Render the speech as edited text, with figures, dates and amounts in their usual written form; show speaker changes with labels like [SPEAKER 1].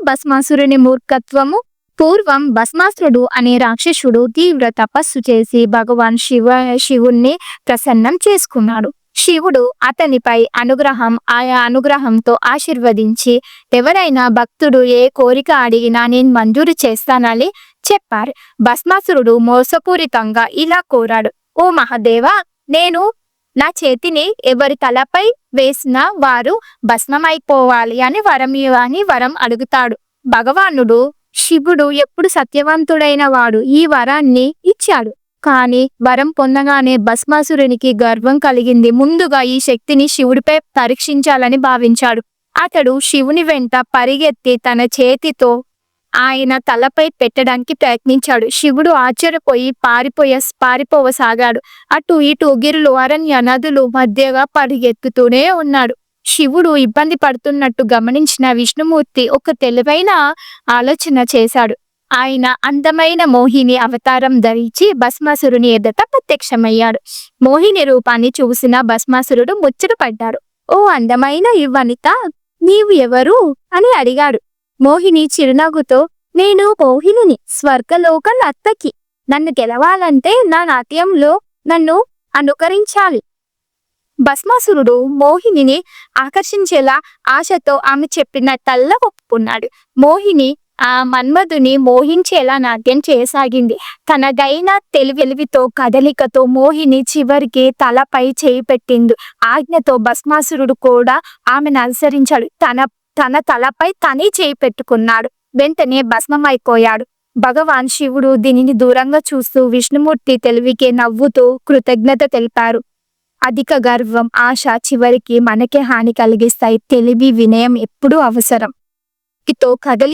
[SPEAKER 1] భస్మాసురుని మూర్ఖత్వము. పూర్వం భస్మాసురుడు అనే రాక్షసుడు తీవ్ర తపస్సు చేసి భగవాన్ శివుణ్ణి ప్రసన్నం చేసుకున్నాడు. శివుడు అతనిపై ఆయా అనుగ్రహంతో ఆశీర్వదించి ఎవరైనా భక్తుడు ఏ కోరిక అడిగినా నేను మంజూరు చేస్తానని చెప్పారు. భస్మాసురుడు మోసపూరితంగా ఇలా కోరాడు: ఓ మహాదేవా, నేను నా చేతిని ఎవరి తలపై వేసినా వారు భస్మమైపోవాలి అని వరం అడుగుతాడు. భగవానుడు శివుడు ఎప్పుడు సత్యవంతుడైన వాడు ఈ వరాన్ని ఇచ్చాడు. కానీ వరం పొందగానే భస్మాసురునికి గర్వం కలిగింది. ముందుగా ఈ శక్తిని శివుడిపై పరీక్షించాలని భావించాడు. అతడు శివుని వెంట పరిగెత్తి తన చేతితో ఆయన తలపై పెట్టడానికి ప్రయత్నించాడు. శివుడు ఆశ్చర్యపోయి పారిపోవసాగాడు. అటు ఇటు గిరులు, అరణ్య, నదులు మధ్యగా పరిగెత్తుతూనే ఉన్నాడు. శివుడు ఇబ్బంది పడుతున్నట్టు గమనించిన విష్ణుమూర్తి ఒక తెలివైన ఆలోచన చేశాడు. ఆయన అందమైన మోహిని అవతారం ధరించి భస్మాసురుని ఎదుట ప్రత్యక్షమయ్యాడు. మోహిని రూపాన్ని చూసిన భస్మాసురుడు ముచ్చటపడ్డాడు. ఓ అందమైన వనిత, నీవు ఎవరు అని అడిగాడు. మోహిని చిరునవ్వుతో, నేను మోహిని, స్వర్గలోక నర్తకి. నన్ను గెలవాలంటే నా నాట్యంలో నన్ను అనుకరించాలి. భస్మాసురుడు మోహినిని ఆకర్షించేలా ఆశతో ఆమె చెప్పినట్టల్లా ఒప్పుకున్నాడు. మోహిని ఆ మన్మధుని మోహించేలా నాట్యం చేయసాగింది. తనదైన తెలివితో కదలికతో మోహిని చివరికి తలపై చేయి పెట్టింది. ఆజ్ఞతో భస్మాసురుడు కూడా ఆమెను అనుసరించాడు. తన తలపై తనే చేయి పెట్టుకున్నాడు. వెంటనే భస్మమైపోయాడు. భగవాన్ శివుడు దీనిని దూరంగా చూస్తూ విష్ణుమూర్తి తెలివికి నవ్వుతూ కృతజ్ఞత తెలిపారు. అధిక గర్వం, ఆశ చివరికి మనకే హాని కలిగిస్తాయి. తెలివి, వినయం ఎప్పుడూ అవసరం. కదలి